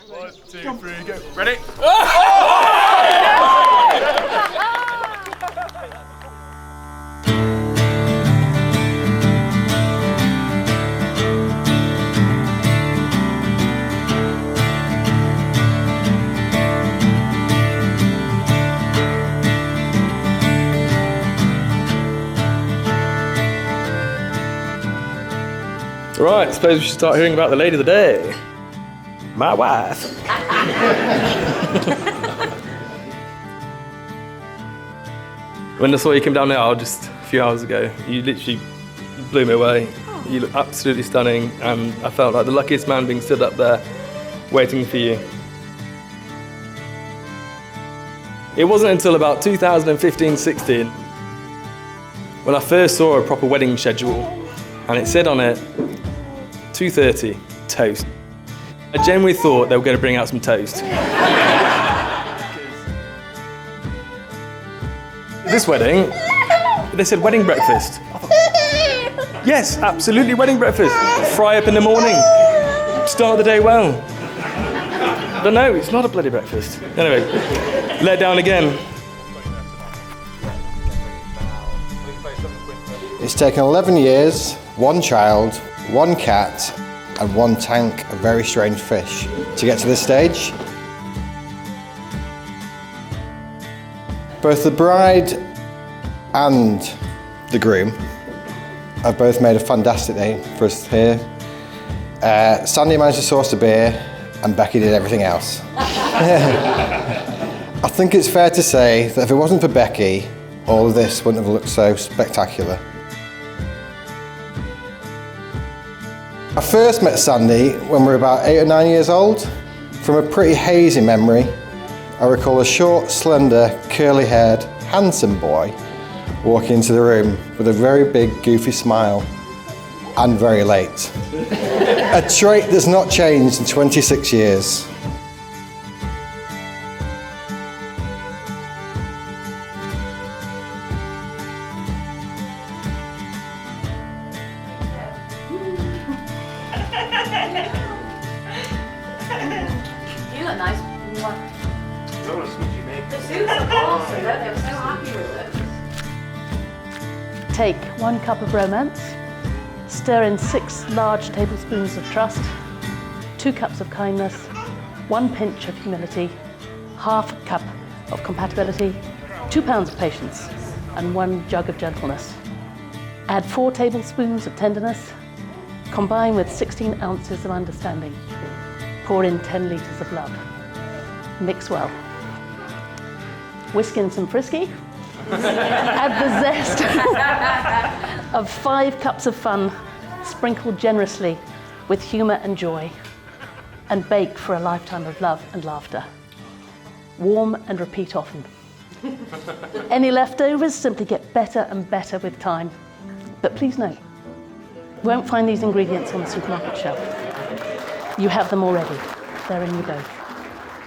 1, 2, 3, go. Ready? Right, I suppose we should start hearing about the lady of the day. My wife. When I saw you come down the aisle just a few hours ago, you literally blew me away. You look absolutely stunning, and I felt like the luckiest man being stood up there waiting for you. It wasn't until about 2015-16 when I first saw a proper wedding schedule, and it said on it, 2:30, toast. I genuinely thought they were going to bring out some toast. This wedding, they said wedding breakfast. Yes, absolutely wedding breakfast. Fry up in the morning. Start the day well. But no, it's not a bloody breakfast. Anyway, let down again. It's taken 11 years, 1 child, 1 cat, and 1 tank of very strange fish to get to this stage. Both the bride and the groom have both made a fantastic day for us here. Sandy managed to source the beer, and Becky did everything else. I think it's fair to say that if it wasn't for Becky, all of this wouldn't have looked so spectacular. I first met Sandy when we were about 8 or 9 years old. From a pretty hazy memory, I recall a short, slender, curly-haired, handsome boy walking into the room with a very big, goofy smile, and very late. A trait that's not changed in 26 years. You look nice. The suits are awesome, don't they? I'm so happy with them. Take 1 cup of romance, stir in 6 large tablespoons of trust, 2 cups of kindness, 1 pinch of humility, ½ cup of compatibility, 2 pounds of patience, and 1 jug of gentleness. Add 4 tablespoons of tenderness, combine with 16 ounces of understanding. Pour in 10 litres of love. Mix well. Whisk in some frisky. Add the zest of 5 cups of fun, sprinkled generously with humour and joy, and bake for a lifetime of love and laughter. Warm and repeat often. Any leftovers simply get better and better with time. But please note, you won't find these ingredients on the supermarket shelf. You have them already. They're in you both.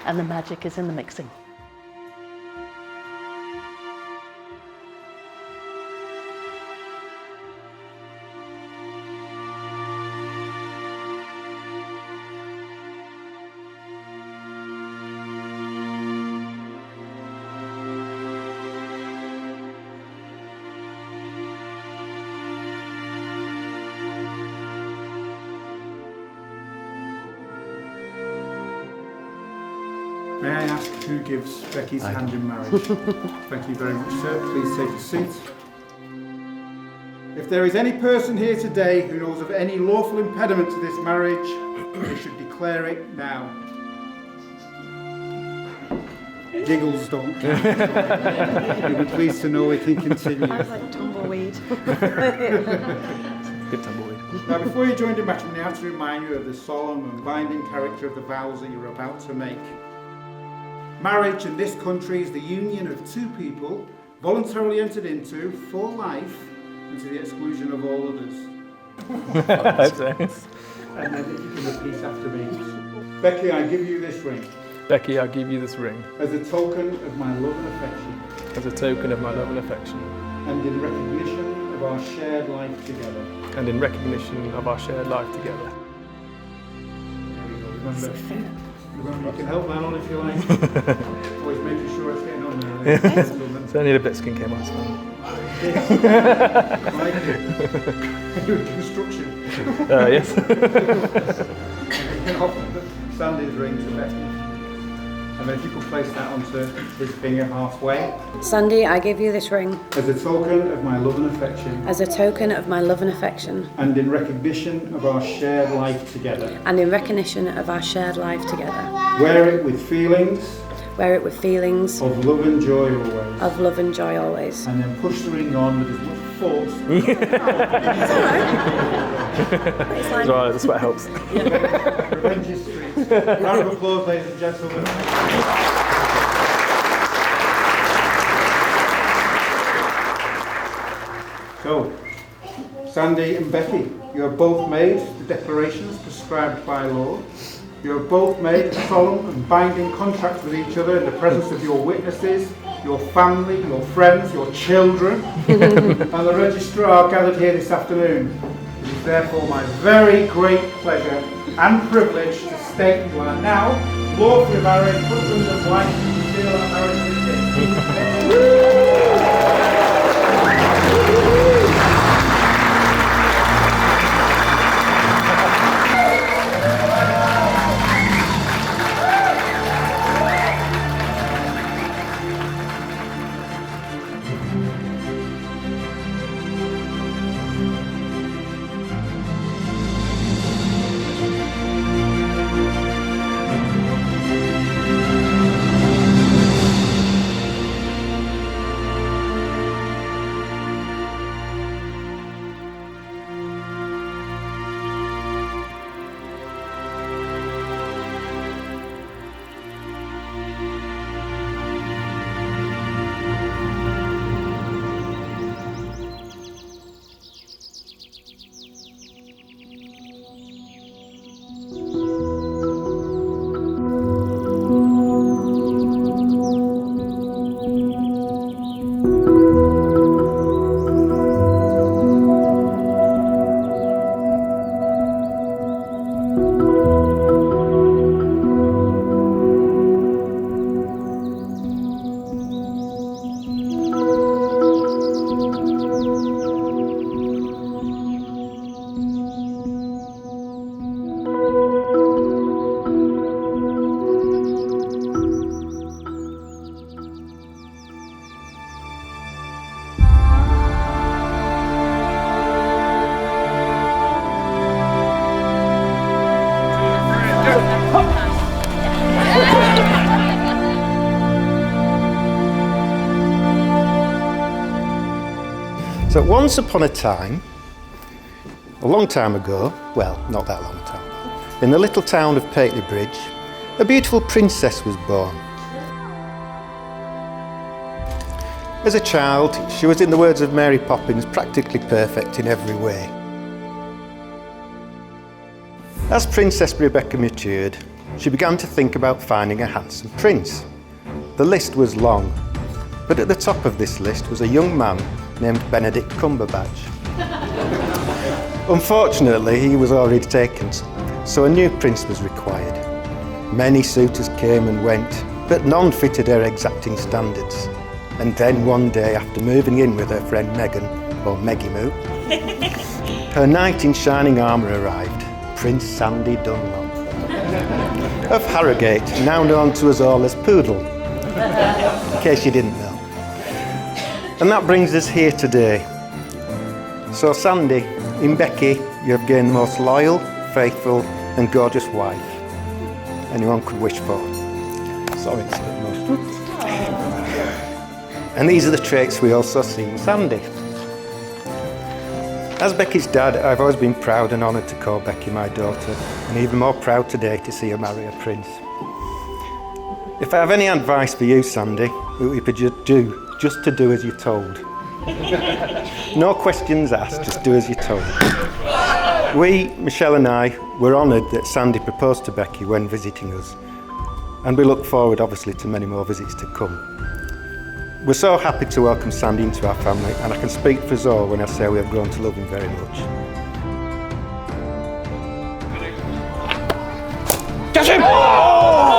And the magic is in the mixing. May I ask who gives Becky's hand in marriage? Thank you very much, sir. Please take a seat. If there is any person here today who knows of any lawful impediment to this marriage, they should declare it now. Giggles don't count. You'll be pleased to know we can continue. I was like tumbleweed. Good tumbleweed. Now, before you join in matrimony, I have to remind you of the solemn and binding character of the vows that you're about to make. Marriage in this country is the union of 2 people voluntarily entered into for life and to the exclusion of all others. And then you can repeat after me. Becky, I give you this ring. Becky, I give you this ring as a token of my love and affection. as a token of my love and affection. And in recognition of our shared life together. And in recognition of our shared life together. Remember, You can help that on if you like. Always making sure it's getting on there. So I need a bit of skincare mask. Like it. You're construction. Yes. You can offer Sandy's ring to Becky. And then if you could place that onto his finger halfway. Sandy, I give you this ring As a token of my love and affection. as a token of my love and affection, And in recognition of our shared life together. and in recognition of our shared life together. Wear it with feelings Wear it with feelings of love and joy always. of love and joy always. And then push the ring on with as much force. It's like, Right, that's what helps. Revenge is street. Round of applause, ladies and gentlemen. So, Sandy and Becky, you have both made the declarations prescribed by law. You have both made a solemn and binding contract with each other in the presence of your witnesses, your family, your friends, your children, and the registrar gathered here this afternoon. It is therefore my very great pleasure and privilege to state you are now lawfully married, husband and wife, and seal our marriage certificate. So once upon a time, a long time ago, well, not that long time, in the little town of Pateley Bridge, a beautiful princess was born. As a child, she was, in the words of Mary Poppins, practically perfect in every way. As Princess Rebecca matured, she began to think about finding a handsome prince. The list was long, but at the top of this list was a young man named Benedict Cumberbatch. Unfortunately, he was already taken, so a new prince was required. Many suitors came and went, but none fitted her exacting standards. And then one day, after moving in with her friend Megan, or Meggie Moo, her knight in shining armour arrived, Prince Sandy Dunlop of Harrogate, now known to us all as Poodle, in case you didn't know. And that brings us here today. So Sandy, in Becky, you have gained the most loyal, faithful and gorgeous wife anyone could wish for. Sorry, it's a bit emotional. And these are the traits we also see in Sandy. As Becky's dad, I've always been proud and honoured to call Becky my daughter, and even more proud today to see her marry a prince. If I have any advice for you, Sandy, it would be just to do as you're told. No questions asked, just do as you're told. We, Michelle and I, were honoured that Sandy proposed to Becky when visiting us, and we look forward obviously to many more visits to come. We're so happy to welcome Sandy into our family, and I can speak for us all when I say we have grown to love him very much. Catch him! Oh!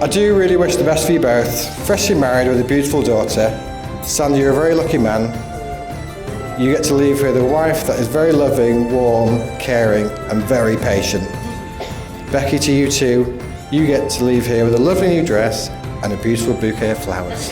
do really wish the best for you both. Freshly married with a beautiful daughter. Sandy, you're a very lucky man. You get to leave with a wife that is very loving, warm, caring, and very patient. Becky, to you too, you get to leave here with a lovely new dress and a beautiful bouquet of flowers.